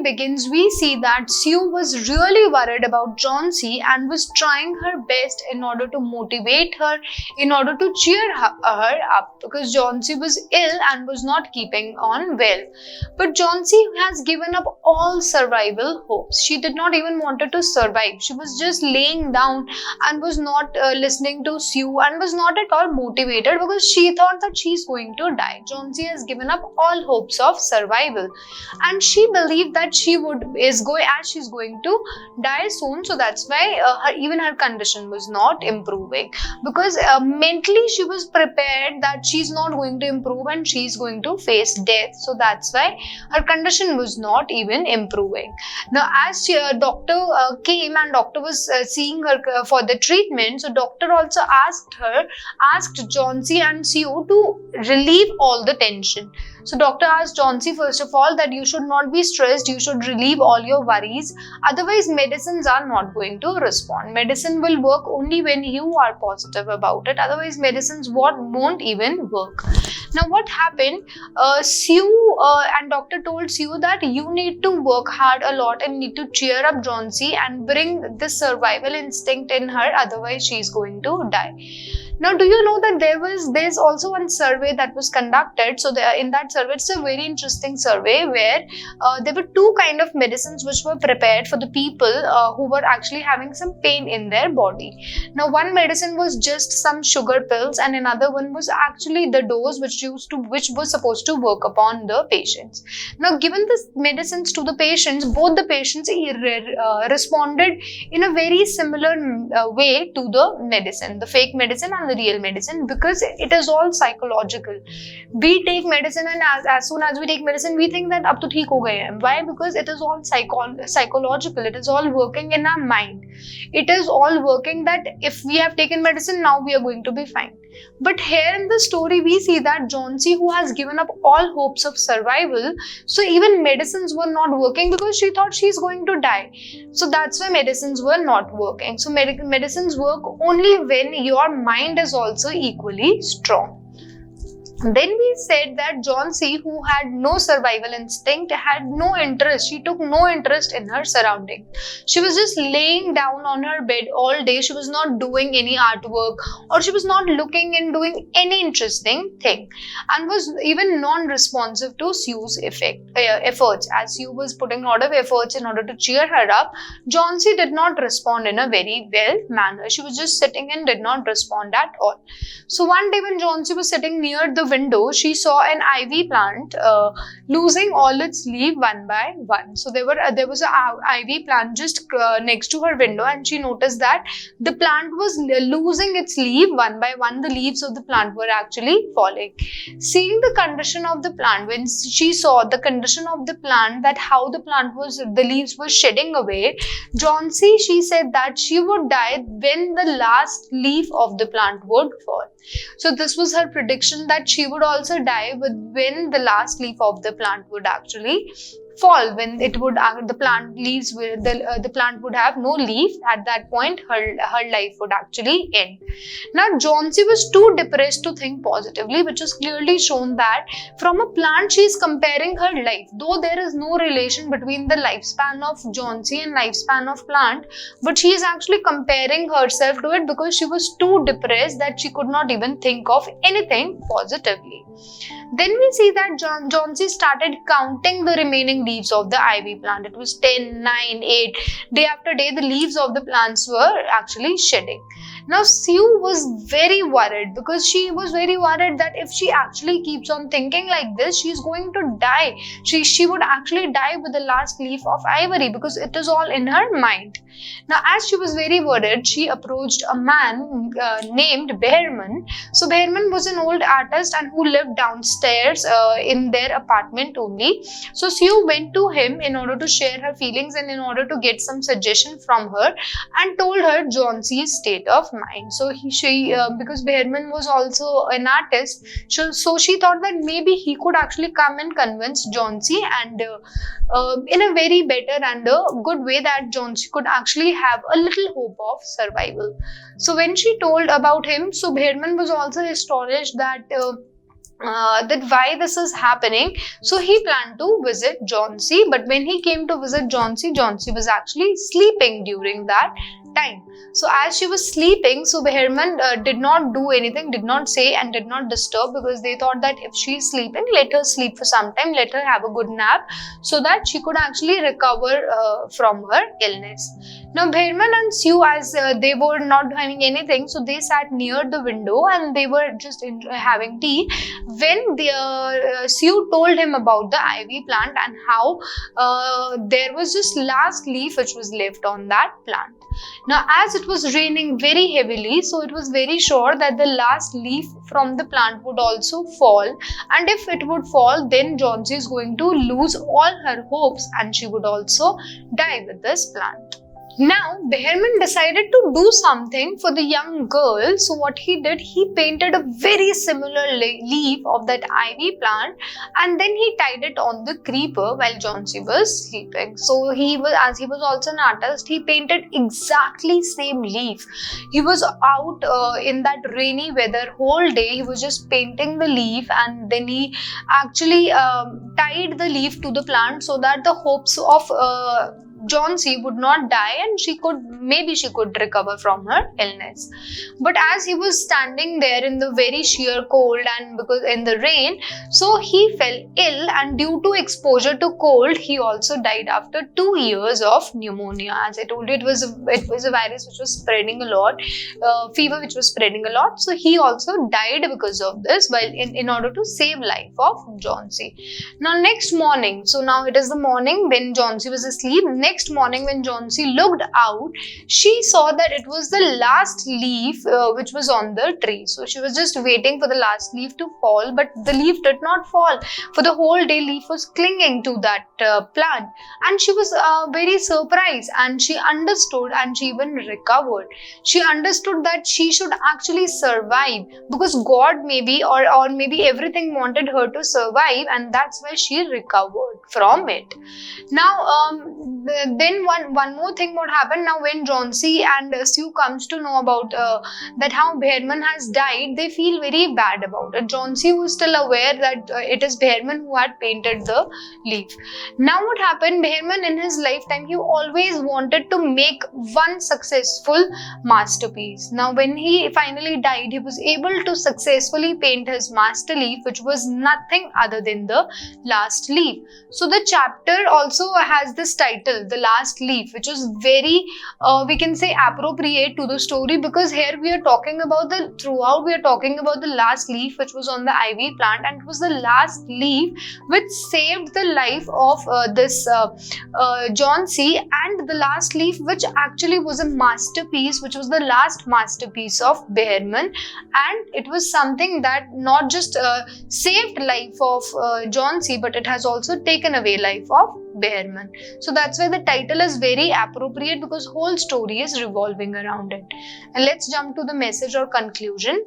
begins, we see that Sue was really worried about Johnsy and was trying her best in order to motivate her, in order to cheer her up, because Johnsy was ill and was not keeping on well. But Johnsy has given up all survival hopes. She did not even wanted to survive. She was just laying down and was not listening to Sue and was not at all motivated because she thought that she's going to die. Johnsy has given up all hopes of survival, and she believed that she's going to die soon. So that's why even her condition was not improving, because mentally she was prepared that she's not going to improve and she's going to face death. So that's why her condition was not even improving. Now, as doctor came and doctor was seeing her for the treatment, so doctor also asked Johnsy and Sue to relieve all the tension. So doctor asked Johnsy first of all that you should not be stressed, you should relieve all your worries, otherwise medicines are not going to respond. Medicine will work only when you are positive about it, otherwise medicines won't even work. Now what happened, Sue and doctor told Sue that you need to work hard a lot and need to cheer up Johnsy and bring the survival instinct in her, otherwise she is going to die. Now, do you know that there's also one survey that was conducted? So in that survey, it's a very interesting survey where there were two kind of medicines which were prepared for the people who were actually having some pain in their body. Now, one medicine was just some sugar pills, and another one was actually the dose which was supposed to work upon the patients. Now, given the medicines to the patients, both the patients responded in a very similar way to the medicine, the fake medicine and the real medicine, because it is all psychological. We take medicine and as soon as we take medicine, we think that ab to theek ho gaye hain. Why? Because it is all psychological. It is all working in our mind. It is all working that if we have taken medicine, now we are going to be fine. But here in the story, we see that Johnsy, who has given up all hopes of survival, so even medicines were not working because she thought she's going to die. So that's why medicines were not working. So medicines work only when your mind is also equally strong. Then we said that Johnsy, who had no survival instinct, had no interest. She took no interest in her surroundings. She was just laying down on her bed all day. She was not doing any artwork, or she was not looking and doing any interesting thing, and was even non-responsive to Sue's efforts. As Sue was putting a lot of efforts in order to cheer her up, Johnsy did not respond in a very well manner. She was just sitting and did not respond at all. So one day when Johnsy was sitting near the window, she saw an ivy plant losing all its leaves one by one. So there was an ivy plant just next to her window, and she noticed that the plant was losing its leaf one by one. The leaves of the plant were actually falling. Seeing the condition of the plant, when she saw the condition of the plant, that how the leaves were shedding away, Johnsy, she said that she would die when the last leaf of the plant would fall. So this was her prediction, that she would also die when the last leaf of the plant would actually fall, when it would the plant would have no leaf. At that point her life would actually end. Now Johnsy was too depressed to think positively, which is clearly shown that from a plant she is comparing her life, though there is no relation between the lifespan of Johnsy and lifespan of plant, but she is actually comparing herself to it because she was too depressed that she could not even think of anything positively. Then we see that Johnsy started counting the remaining leaves of the ivy plant. It was 10, 9, 8. Day after day, the leaves of the plants were actually shedding. Now, Sue was very worried, because she was very worried that if she actually keeps on thinking like this, she's going to die. She would actually die with the last leaf of ivory, because it is all in her mind. Now, as she was very worried, she approached a man named Behrman. So, Behrman was an old artist and who lived downstairs in their apartment only. So, Sue went to him in order to share her feelings and in order to get some suggestion from her, and told her Johnsy's state of mind. So, because Behrman was also an artist, so she thought that maybe he could actually come and convince Johnsy, and in a very better and a good way, that Johnsy could actually have a little hope of survival. So when she told about him, so Behrman was also astonished that that why this is happening. So he planned to visit Jhansi, but when he came to visit Jhansi, Jhansi was actually sleeping during that time. So as she was sleeping, so Behrman did not do anything, did not say and did not disturb, because they thought that if she is sleeping, let her sleep for some time, let her have a good nap so that she could actually recover from her illness. Now Behrman and Sue, as they were not doing anything, so they sat near the window and they were just having tea, when the Sue told him about the ivy plant and how there was just last leaf which was left on that plant. Now as it was raining very heavily, so it was very sure that the last leaf from the plant would also fall, and if it would fall, then Jhansi is going to lose all her hopes and she would also die with this plant. Now, Behrman decided to do something for the young girl. So what he did, he painted a very similar leaf of that ivy plant, and then he tied it on the creeper while Jhansi was sleeping. So he was, as he was also an artist, he painted exactly same leaf. He was out in that rainy weather whole day. He was just painting the leaf, and then he actually tied the leaf to the plant so that the hopes of Jhansi would not die and she could recover from her illness. But as he was standing there in the very sheer cold and because in the rain, so he fell ill, and due to exposure to cold, he also died after 2 years of pneumonia. As I told you, it was a virus which was spreading a lot, fever which was spreading a lot. So he also died because of this, while in order to save life of Jhansi. Now next morning, so now it is the morning when Jhansi was asleep. Next morning when Jhansi looked out, she saw that it was the last leaf which was on the tree. So she was just waiting for the last leaf to fall, but the leaf did not fall. For the whole day, leaf was clinging to that plant, and she was very surprised, and she understood, and she even recovered. She understood that she should actually survive because God maybe or maybe everything wanted her to survive, and that's why she recovered from it. Now then one more thing what happened. Now when Jhansi and Sue comes to know about that how Behrman has died, they feel very bad about it. Jhansi was still aware that it is Behrman who had painted the leaf. Now what happened, Behrman in his lifetime, he always wanted to make one successful masterpiece. Now when he finally died, he was able to successfully paint his master leaf, which was nothing other than the last leaf. So the chapter also has this title, The Last Leaf, which is very we can say appropriate to the story, because here we are talking about throughout we are talking about the last leaf which was on the ivy plant, and it was the last leaf which saved the life of this Jhansi, and the last leaf which actually was a masterpiece, which was the last masterpiece of Behrman, and it was something that not just saved life of Jhansi, but it has also taken away life of Behrman. So that's why the title is very appropriate, because whole story is revolving around it. And let's jump to the message or conclusion.